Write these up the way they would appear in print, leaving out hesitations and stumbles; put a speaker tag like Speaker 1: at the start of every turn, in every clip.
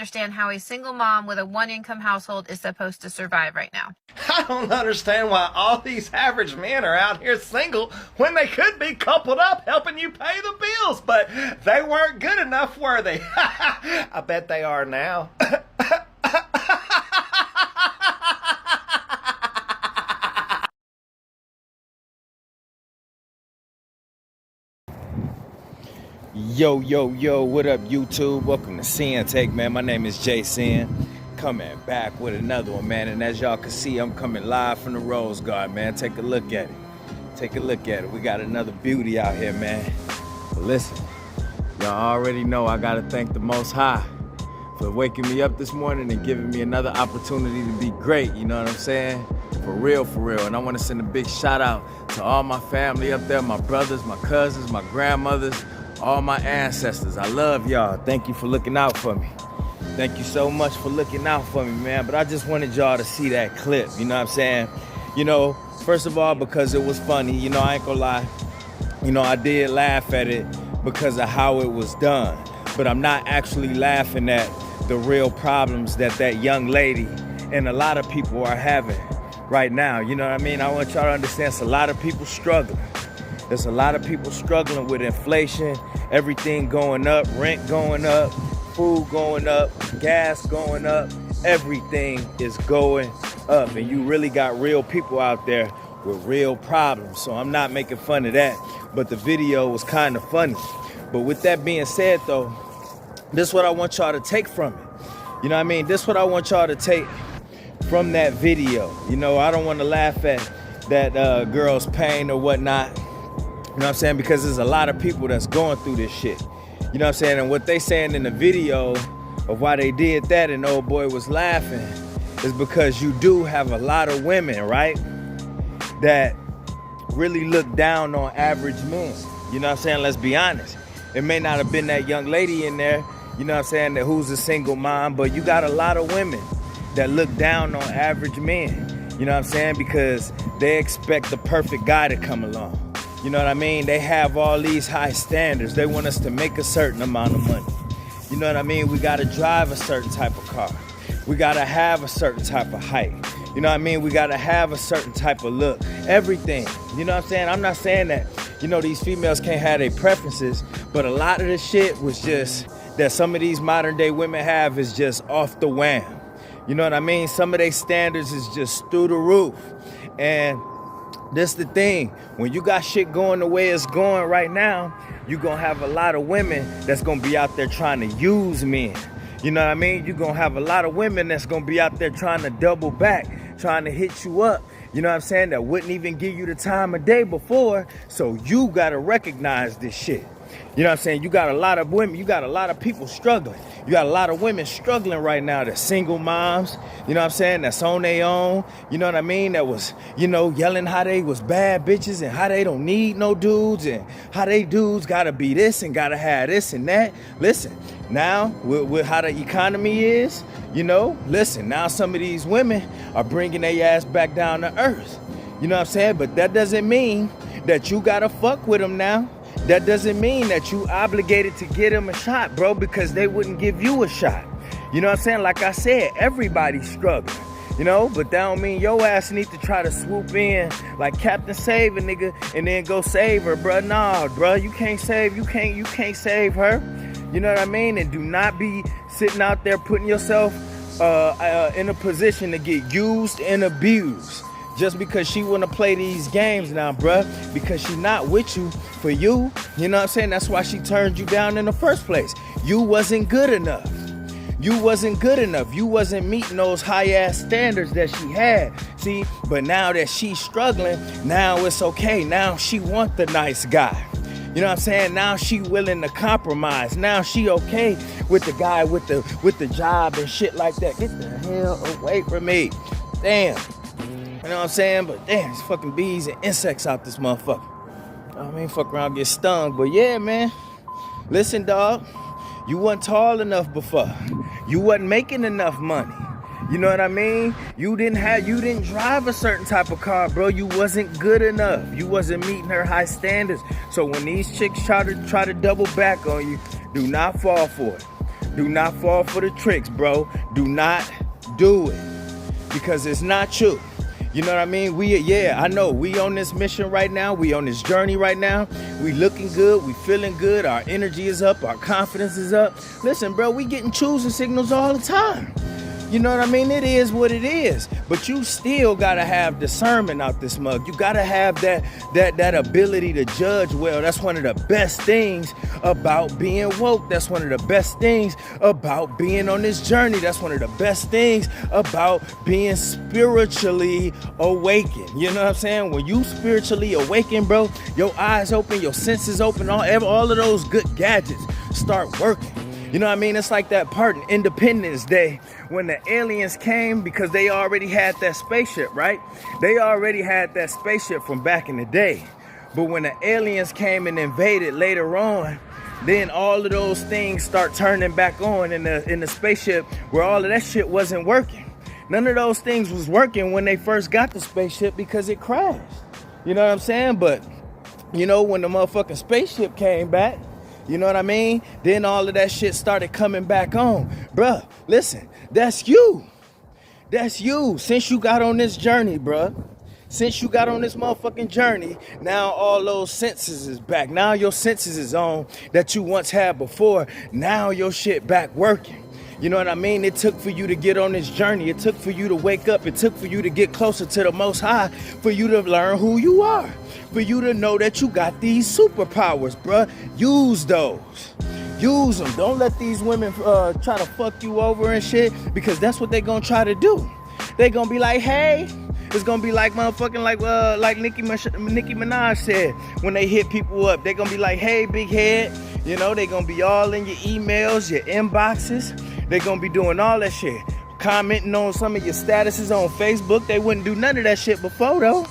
Speaker 1: understand how a single mom with a one-income household is supposed to survive right now.
Speaker 2: I don't understand why all these average men are out here single when they could be coupled up helping you pay the bills, but they weren't good enough, were they? I bet they are now.
Speaker 3: Yo, what up, YouTube? Welcome to Sinn-Take, man. My name is Sin. Coming back with another one, man. And as y'all can see, I'm coming live from the Rose Garden, man. Take a look at it. We got another beauty out here, man. But listen, y'all already know I gotta thank the Most High for waking me up this morning and giving me another opportunity to be great, you know what I'm saying? For real. And I want to send a big shout out to all my family up there, my brothers, my cousins, my grandmothers, all my ancestors. I love y'all. Thank you for looking out for me. Thank you so much for looking out for me, man. But I just wanted y'all to see that clip, you know what I'm saying? You know, first of all, because it was funny, you know, I ain't gonna lie. You know, I did laugh at it because of how it was done. But I'm not actually laughing at the real problems that young lady and a lot of people are having right now. You know what I mean? I want y'all to understand it's a lot of people struggling. There's a lot of people struggling with inflation, everything going up, rent going up, food going up, gas going up, everything is going up. And you really got real people out there with real problems. So I'm not making fun of that, but the video was kind of funny. But with that being said though, this is what I want y'all to take from it. You know what I mean? This is what I want y'all to take from that video. You know, I don't want to laugh at that girl's pain or whatnot. You know what I'm saying? Because there's a lot of people that's going through this shit. You know what I'm saying? And what they saying in the video of why they did that and old boy was laughing is because you do have a lot of women, right? That really look down on average men. You know what I'm saying? Let's be honest. It may not have been that young lady in there, you know what I'm saying, that who's a single mom, but you got a lot of women that look down on average men. You know what I'm saying? Because they expect the perfect guy to come along. You know what I mean? They have all these high standards. They want us to make a certain amount of money. You know what I mean? We got to drive a certain type of car. We got to have a certain type of height. You know what I mean? We got to have a certain type of look. Everything. You know what I'm saying? I'm not saying that, you know, these females can't have their preferences, but a lot of the shit was just that some of these modern day women have is just off the wham. You know what I mean? Some of their standards is just through the roof. And that's the thing. When you got shit going the way it's going right now, you're going to have a lot of women that's going to be out there trying to use men. You know what I mean? You're going to have a lot of women that's going to be out there trying to double back, trying to hit you up. You know what I'm saying? That wouldn't even give you the time of day before. So you got to recognize this shit. You know what I'm saying? You got a lot of women, you got a lot of people struggling. You got a lot of women struggling right now. They're single moms, you know what I'm saying? That's on their own, you know what I mean? That was, you know, yelling how they was bad bitches and how they don't need no dudes and how they dudes gotta be this and gotta have this and that. Listen, now with how the economy is, you know, listen, now some of these women are bringing their ass back down to earth. You know what I'm saying? But that doesn't mean that you gotta fuck with them now. That doesn't mean that you obligated to get them a shot, bro, because they wouldn't give you a shot. You know what I'm saying? Like I said, everybody's struggling, you know, but that don't mean your ass need to try to swoop in like Captain Save a nigga and then go save her, bro. Nah, bro, you can't save her. You know what I mean? And do not be sitting out there putting yourself in a position to get used and abused. Just because she want to play these games now, bruh, because she not with you for you, you know what I'm saying? That's why she turned you down in the first place. You wasn't good enough. You wasn't good enough. You wasn't meeting those high-ass standards that she had. See, but now that she's struggling, now it's okay. Now she want the nice guy. You know what I'm saying? Now she willing to compromise. Now she okay with the guy with the job and shit like that. Get the hell away from me. Damn. You know what I'm saying? But damn, it's fucking bees and insects out this motherfucker. I mean, fuck around, get stung. But yeah, man. Listen, dog. You wasn't tall enough before. You wasn't making enough money. You know what I mean? You didn't drive a certain type of car, bro. You wasn't good enough. You wasn't meeting her high standards. So when these chicks try to double back on you, do not fall for it. Do not fall for the tricks, bro. Do not do it, because it's not you. You know what I mean? I know we on this mission right now. We on this journey right now. We looking good. We feeling good. Our energy is up. Our confidence is up. Listen, bro, we getting choosing signals all the time. You know what I mean? It is what it is. But you still gotta have discernment out this mug. You gotta have that ability to judge well. That's one of the best things about being woke. That's one of the best things about being on this journey. That's one of the best things about being spiritually awakened. You know what I'm saying? When you spiritually awaken, bro, your eyes open, your senses open, all of those good gadgets start working. You know what I mean? It's like that part in Independence Day when the aliens came, because they already had that spaceship, right? They already had that spaceship from back in the day. But when the aliens came and invaded later on, then all of those things start turning back on in the spaceship, where all of that shit wasn't working. None of those things was working when they first got the spaceship because it crashed. You know what I'm saying? But, you know, when the motherfucking spaceship came back, you know what I mean? Then all of that shit started coming back on. Bruh, listen, that's you. That's you. Since you got on this journey, bruh. Since you got on this motherfucking journey, now all those senses is back. Now your senses is on that you once had before. Now your shit back working. You know what I mean? It took for you to get on this journey. It took for you to wake up. It took for you to get closer to the Most High, for you to learn who you are, for you to know that you got these superpowers, bruh. Use those. Use them. Don't let these women try to fuck you over and shit, because that's what they're gonna try to do. They're gonna be like, hey, it's gonna be like motherfucking like Nicki Minaj said when they hit people up. They're gonna be like, hey, big head. You know, they're gonna be all in your emails, your inboxes. They're gonna be doing all that shit. Commenting on some of your statuses on Facebook. They wouldn't do none of that shit before, though.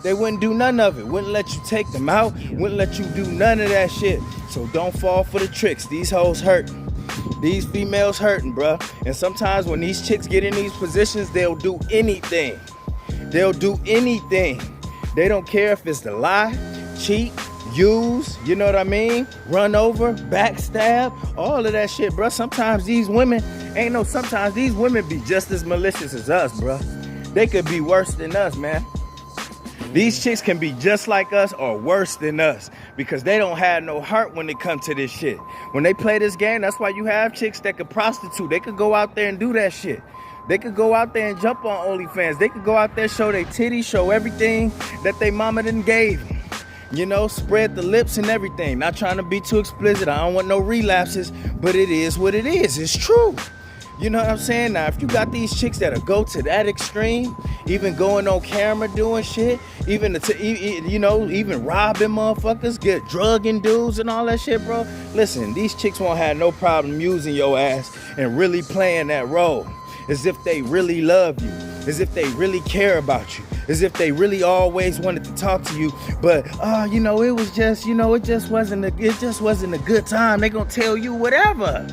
Speaker 3: They wouldn't do none of it. Wouldn't let you take them out. Wouldn't let you do none of that shit. So don't fall for the tricks. These hoes hurting. These females hurting, bruh. And sometimes when these chicks get in these positions, they'll do anything. They'll do anything. They don't care if it's to lie, cheat, use, you know what I mean? Run over, backstab, all of that shit, bruh. Sometimes these women be just as malicious as us, bruh. They could be worse than us, man. These chicks can be just like us or worse than us, because they don't have no heart when it comes to this shit. When they play this game, that's why you have chicks that could prostitute. They could go out there and do that shit. They could go out there and jump on OnlyFans. They could go out there, show their titties, show everything that they mama done gave them. You know, spread the lips and everything. Not trying to be too explicit. I don't want no relapses, but it is what it is. It's true. You know what I'm saying? Now, if you got these chicks that'll go to that extreme, even going on camera doing shit, even robbing motherfuckers, get drugging dudes and all that shit, bro. Listen, these chicks won't have no problem using your ass and really playing that role as if they really love you, as if they really care about you, as if they really always wanted to talk to you. But it just wasn't a good time. They gonna tell you whatever.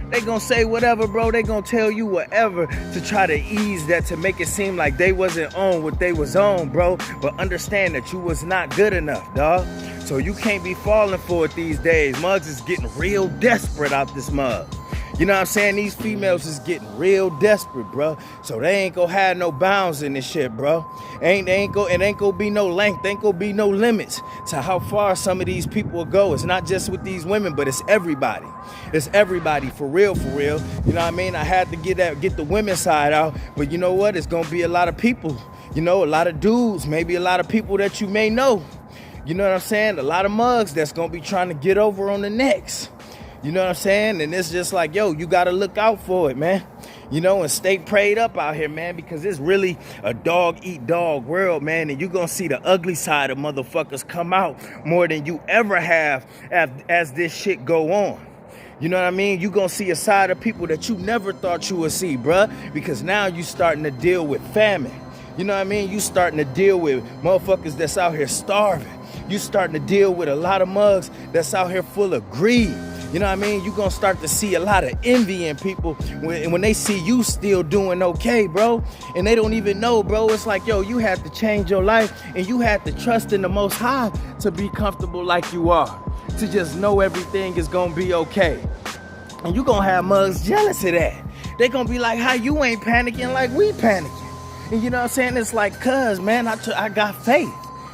Speaker 3: They gonna say whatever, bro. They gonna tell you whatever to try to ease that, to make it seem like they wasn't on what they was on, bro. But understand that you was not good enough, dog. So you can't be falling for it these days. Mugs is getting real desperate out this mug. You know what I'm saying? These females is getting real desperate, bro. So they ain't gonna have no bounds in this shit, bro. It ain't gonna be no length. Ain't gonna be no limits to how far some of these people will go. It's not just with these women, but it's everybody. It's everybody, for real, for real. You know what I mean? I had to get the women's side out, but you know what? It's gonna be a lot of people. You know, a lot of dudes, maybe a lot of people that you may know. You know what I'm saying? A lot of mugs that's gonna be trying to get over on the necks. You know what I'm saying? And it's just like, yo, you got to look out for it, man. You know, and stay prayed up out here, man, because it's really a dog-eat-dog world, man. And you're going to see the ugly side of motherfuckers come out more than you ever have as this shit go on. You know what I mean? You're going to see a side of people that you never thought you would see, bruh, because now you starting to deal with famine. You know what I mean? You starting to deal with motherfuckers that's out here starving. You starting to deal with a lot of mugs that's out here full of greed. You know what I mean? You're going to start to see a lot of envy in people when they see you still doing okay, bro. And they don't even know, bro. It's like, yo, you have to change your life and you have to trust in the Most High to be comfortable like you are. To just know everything is going to be okay. And you gonna have mugs jealous of that. They gonna be like, how you ain't panicking like we panicking? And you know what I'm saying? It's like, cuz, man, I got faith.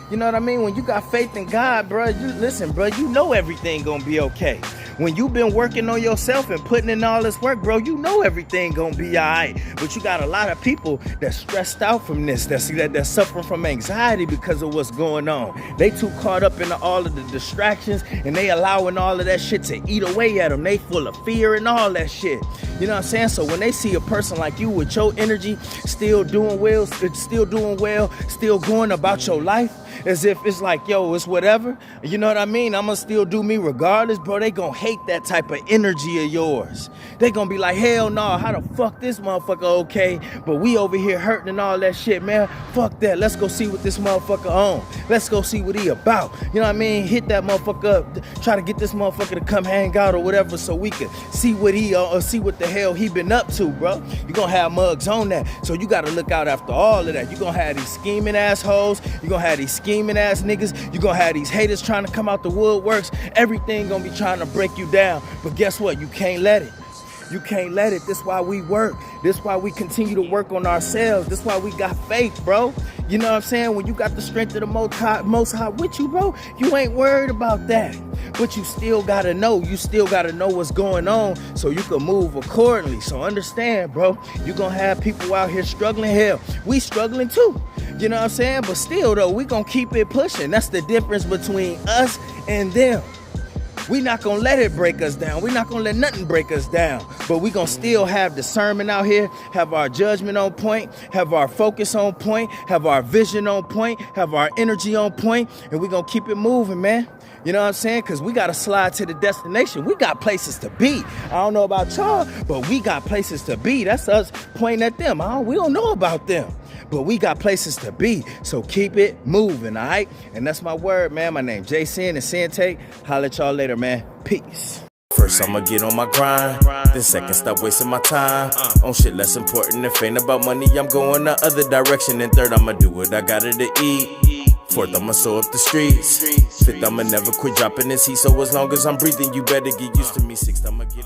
Speaker 3: You know what I mean? When you got faith in God, bro, you know everything gonna be okay. When you been working on yourself and putting in all this work, bro, you know everything gonna be all right. But you got a lot of people that's stressed out from this, that's suffering from anxiety because of what's going on. They too caught up in all of the distractions, and they allowing all of that shit to eat away at them. They full of fear and all that shit. You know what I'm saying? So when they see a person like you with your energy, still doing well, still going about your life, as if it's like, yo, it's whatever. You know what I mean? I'm gonna still do me regardless, bro. They gonna hate that type of energy of yours. They gonna be like, hell no, how the fuck this motherfucker okay, but we over here hurting and all that shit, man. Fuck that. Let's go see what this motherfucker on. Let's go see what he about. You know what I mean? Hit that motherfucker up. Try to get this motherfucker to come hang out or whatever, so we can see what he or see what the hell he been up to, bro. You gonna have mugs on that. So you gotta look out after all of that. You gonna have these scheming assholes. You gonna have these scheming ass niggas. You gonna have these haters trying to come out the woodworks. Everything gonna be trying to break you down. But guess what? You can't let it. You can't let it. This why we work. This why we continue to work on ourselves. This why we got faith, bro. You know what I'm saying? When you got the strength of the most high with you, bro, you ain't worried about that. But you still gotta know. You still gotta know what's going on so you can move accordingly. So understand, bro, you gonna have people out here struggling. Hell, we struggling too. You know what I'm saying? But still, though, we gonna keep it pushing. That's the difference between us and them. We not gonna let it break us down. We not gonna let nothing break us down. But we gonna still have discernment out here, have our judgment on point, have our focus on point, have our vision on point, have our energy on point, and we gonna keep it moving, man. You know what I'm saying? Because we got to slide to the destination. We got places to be. I don't know about y'all, but we got places to be. That's us pointing at them. We don't know about them, but we got places to be. So keep it moving, all right? And that's my word, man. My name Sinn and Sinn-Take. Holla at y'all later, man. Peace.
Speaker 4: First I'ma get on my grind, then second stop wasting my time on shit less important. If ain't about money, I'm going the other direction. And third, I'ma do what I gotta to eat. Fourth, I'ma sew up the streets. Fifth, I'ma never quit dropping this heat. So as long as I'm breathing, you better get used to me. Sixth, I'ma get